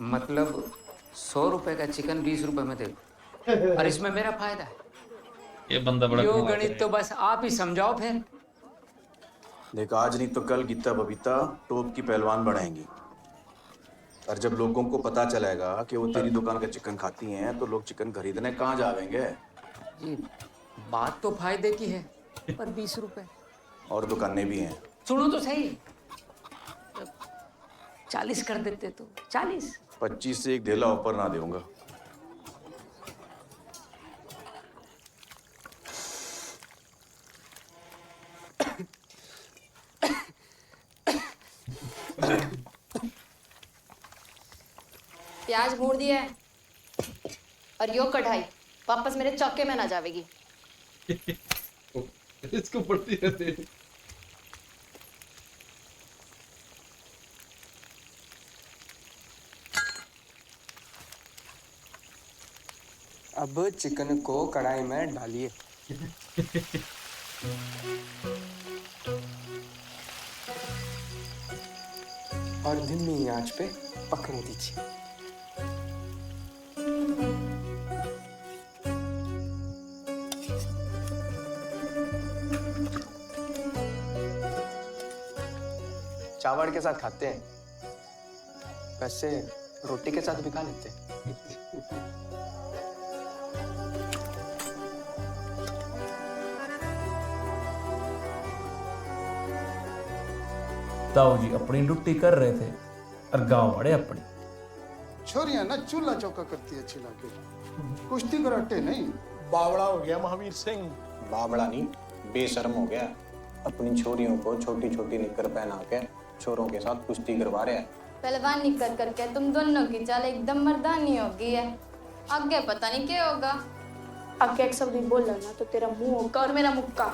मतलब 100 रुपए का चिकन 20 रुपए में दे दो और इसमें मेरा फायदा है। ये बंदा बड़ा यो कमाल गणित तो करेगा। बस आप ही समझाओ फिर। देख, आज नहीं तो कल गीता बबीता टोप की पहलवान बढ़ाएंगी। और जब लोगों को पता चलेगा कि वो तेरी दुकान का चिकन खाती हैं तो लोग चिकन खरीदने कहाँ जावेंगे। जी, बात तो फायदे की है, पर 20 रुपए। और दुकानें भी हैं। सुनो तो सही, 40 कर देते तो 40। 25 से एक ढेला ऊपर ना दूंगा। प्याज मोड़ दिया है और यो कढ़ाई वापस मेरे चौके में ना जावेगी। इसको पड़ती रहती है। अब चिकन को कढ़ाई में डालिए। और धीमी आंच पे पकने दीजिए। चावल के साथ खाते हैं, वैसे रोटी के साथ भी खा लेते हैं। ताऊ जी अपनी ड्यूटी कर रहे थे और गांव वाले अपनी। छोरियां ना चूल्हा चौका करती है चिल्ला के, कुश्ती कराटे नहीं। बावड़ा हो गया महावीर सिंह। बावड़ा नहीं, बेशर्म हो गया। अपनी छोरियों को छोटी छोटी निकर पहना के छोरों के साथ कुश्ती करवा रहे हैं। पहलवान निकल करके तुम दोनों की चाल एकदम मर्दानी होगी है। आगे पता नहीं क्या होगा। आगे एक शब्द बोला ना तो तेरा मुंह होगा और मेरा मुक्का।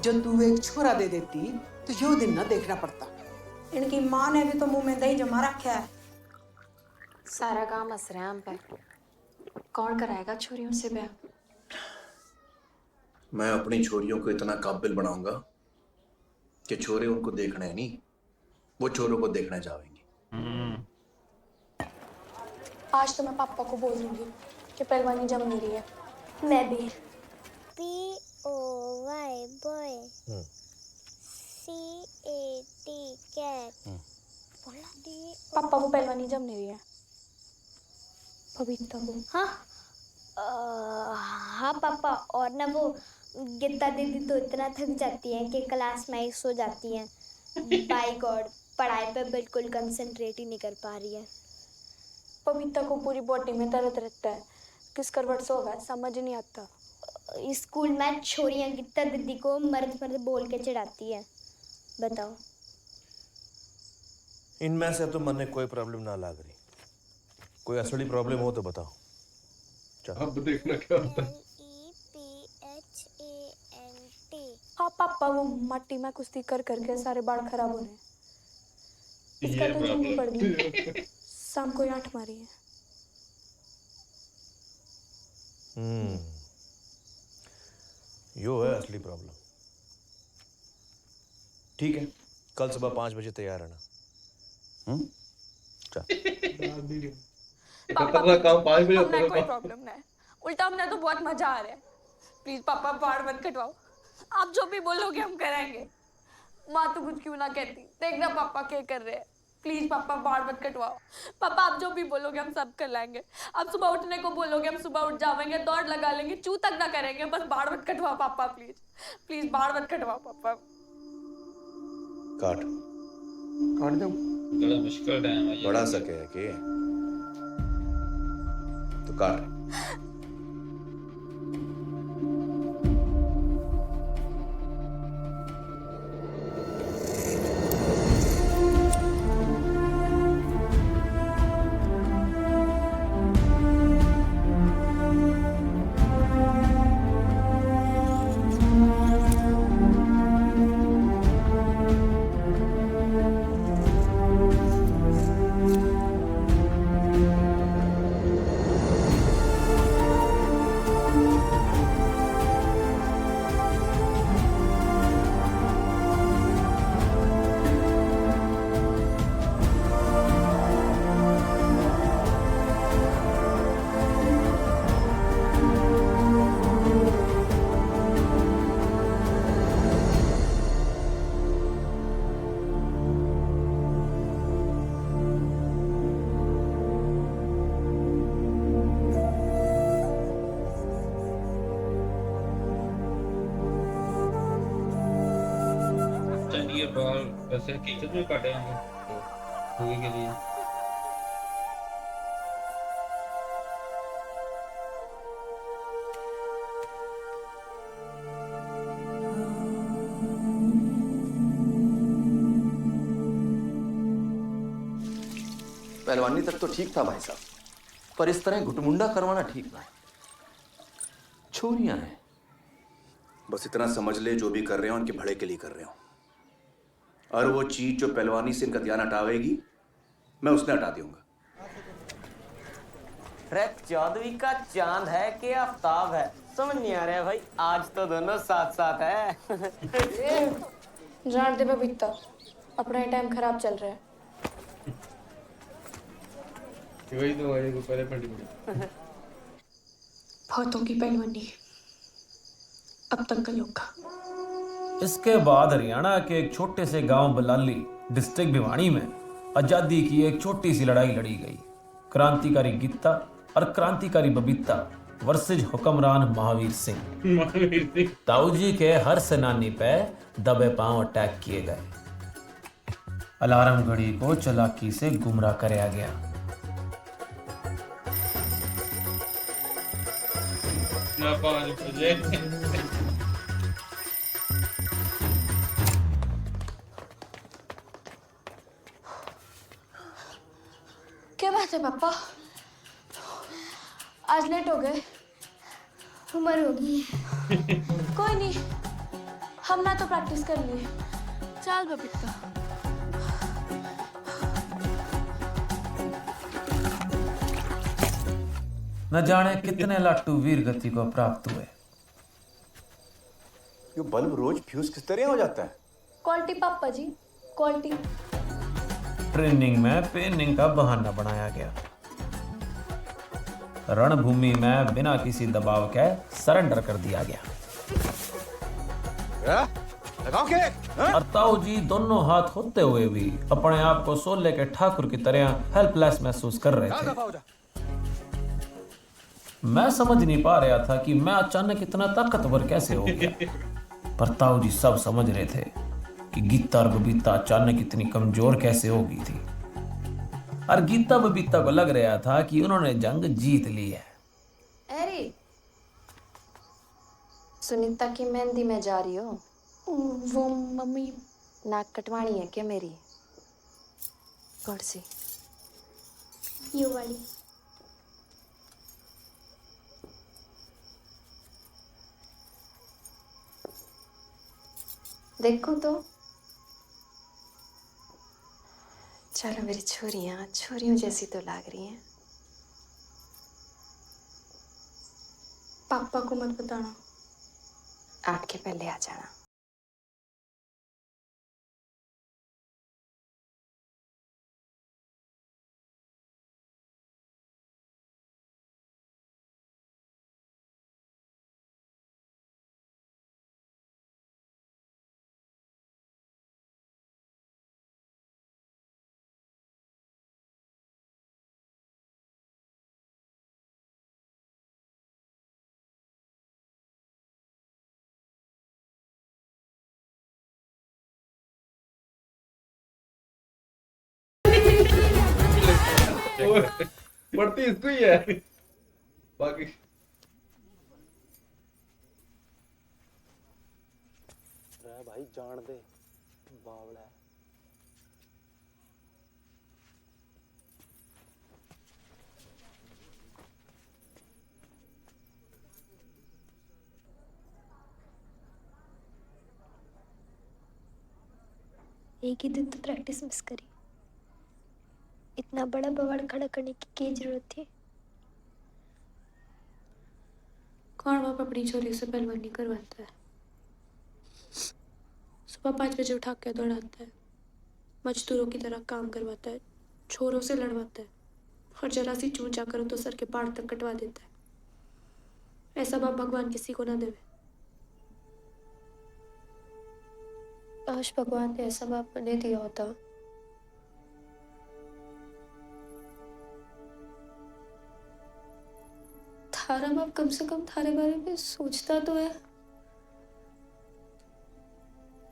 जो तू एक छोरा दे देती तो यो दिन न देखना पड़ता। इनकी माँ ने भी तो मुंह में दही जमा रखा है। सारा काम हंस रहे हैं हम पे। कौन कराएगा छोरियों से ब्याह? मैं अपनी छोरियों को इतना काबिल बनाऊंगा कि छोरे उनको देखने नहीं, वो छोरों को देखने जाएंगी। आज तो मैं पापा को बोल दूंगी कि पहलवानी जम नहीं रही है। मैं भी। POY boy, CAT cat, पापा को पहलवानी जम नहीं रही है। बबीता को। हाँ पापा, और ना वो गीता दीदी तो इतना थक जाती है कि क्लास में ही सो जाती हैं। बाय गॉड, पढ़ाई पे बिल्कुल कंसंट्रेट ही नहीं कर पा रही है। बबीता को पूरी बॉडी में दर्द रहता है, किस करवट से होगा समझ नहीं आता। स्कूल में छोरियां गीता दीदी को मर्द मर्द बोल के चिढ़ाती है। बताओ। इनमें से तो मन ने कोई प्रॉब्लम ना लग रही। कोई असली प्रॉब्लम हो तो बताओ। चलो अब देखना क्या होता है। PHANT। हाँ पापा, वो मट्टी में कुश्ती कर करके सारे बाल खराब हो रहे हैं। इसका तो चुन्नी पड़ गई। शाम को 8 मारी है। यो है असली प्रॉब्लम। ठीक है, कल सुबह 5 बजे तैयार रहना। खतरनाक काम 5 बजे होता हमने कोई है। प्रॉब्लम नहीं है, उल्टा हमने तो बहुत मजा आ रहा है। प्लीज पापा बाल मत कटवाओ, आप जो भी बोलोगे हम करेंगे। माँ तो कुछ क्यों ना कहती, देखना पापा क्या कर रहे हैं। प्लीज पापा बाल मत कटवाओ। पापा आप जो भी बोलोगे हम सब कर लेंगे। आप सुबह उठने को बोलोगे हम सुबह उठ जाएंगे, दौड़ लगा लेंगे, चू तक ना करेंगे। बस बाल मत कटवाओ पापा, प्लीज प्लीज बाल मत कटवाओ पापा। काट दो। बड़ा मुश्किल टाइम है ये। बड़ा सके है कि तो काट। वैसे हकीकत में काटे होंगे मूवी के लिए। पहलवानी तक तो ठीक था भाई साहब, पर इस तरह घुटमुंडा करवाना ठीक ना है। छोरियां हैं, बस इतना समझ ले जो भी कर रहे हो उनके भले के लिए कर रहे हो, और वो चीज जो पहलवानी से इनका ध्यान हटावेगी मैं उसने हटा दूंगा। चौदहवीं का चांद है कि आफ्ताब है, समझ नहीं आ रहा है भाई। आज तो दोनों साथ साथ है। जान दे बबीता, अपना ही टाइम खराब चल रहा है। वही तो है, पहले पढ़ी पड़ी। बहुतों की पहलवानी, अब तक का लोग। इसके बाद हरियाणा के एक छोटे से गांव बलाली डिस्ट्रिक्ट भिवानी में आजादी की एक छोटी सी लड़ाई लड़ी गई। क्रांतिकारी गीता और क्रांतिकारी बबीता वर्सेज हुक्मरान महावीर सिंह। ताऊजी के हर सेनानी पे दबे पांव अटैक किए गए। अलार्म घड़ी को चालाकी से गुमराह कराया गया। ना 5 बजे क्या बात है पापा, आज लेट हो गए? उम्र होगी। कोई नहीं, हमने तो प्रैक्टिस कर ली। चल बबीता। न जाने कितने लाटू वीर गति को प्राप्त हुए। ये बल्ब रोज फ्यूज किस तरह हो जाता है? क्वालिटी पापा जी, क्वालिटी। ट्रेनिंग में पेनिंग का बहाना बनाया गया। रणभूमि में बिना किसी दबाव के सरेंडर कर दिया गया। लगाओ के? और ताऊ जी दोनों हाथ होते हुए भी अपने आप को सोले के ठाकुर की तरह हेल्पलेस महसूस कर रहे थे। मैं समझ नहीं पा रहा था कि मैं अचानक इतना ताकतवर कैसे हो गया, पर ताऊ जी सब समझ रहे थे कि गीता और बबीता अचानक इतनी कमजोर कैसे हो गई थी। और गीता बबीता को लग रहा था कि उन्होंने जंग जीत ली है। अरे सुनीता की मेहंदी में जा रही हो? वो मम्मी नाक कटवानी है क्या मेरी? कौन सी? ये वाली। देखो तो। चलो मेरी छोरियां छोरियों जैसी तो लाग रही हैं। पापा को मत बताना। 8 के पहले आ जाना। पढ़ती इसको ही है बाकी। भाई जान दे बावला है। एक ही दिन तो प्रैक्टिस मिस करी। इतना बड़ा बवाड़ खड़ा करने की क्या जरूरत थी? कौन बाप अपनी छोरी से पहलवानी करवाता है? सुबह 5 बजे उठा के दौड़ाता है, मजदूरों की तरह काम करवाता है, छोरों से लड़वाता है, और जरा सी चूचा करो तो सर के बाल तक कटवा देता है। ऐसा बाप भगवान किसी को ना देवे। काश भगवान ने ऐसा बाप मुझे दिया होता। थारा बाप कम से कम थारे बारे में सोचता तो है,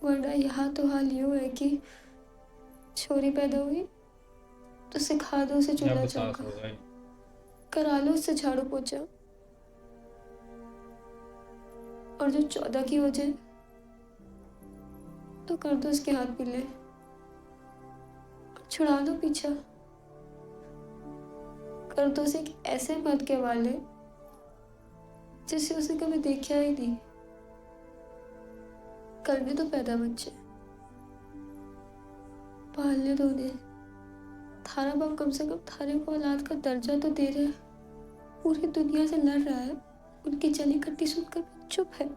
वरना यहाँ तो हाल यूं है कि छोरी पैदा हुई तो सिखा दो उसे चूल्हा चौका, करा लो उससे झाड़ू पोछा, और जो 14 की हो जाए तो कर दो उसके हाथ पीले, छुड़ा दो पीछा, कर दो उसे एक ऐसे मर्द के वाले जिसे उसे कभी देखा ही नहीं। करने तो पैदा बच्चे, पालने दो उन्हें। थारा बाप कम से कम थारे को औलाद का दर्जा तो दे रहा है, पूरी दुनिया से लड़ रहा है, उनकी चली कट्टी सुनकर चुप है।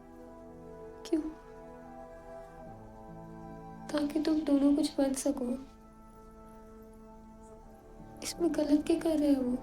क्यों? ताकि तुम दोनों कुछ बन सको। इसमें गलत क्या कर रहे हो?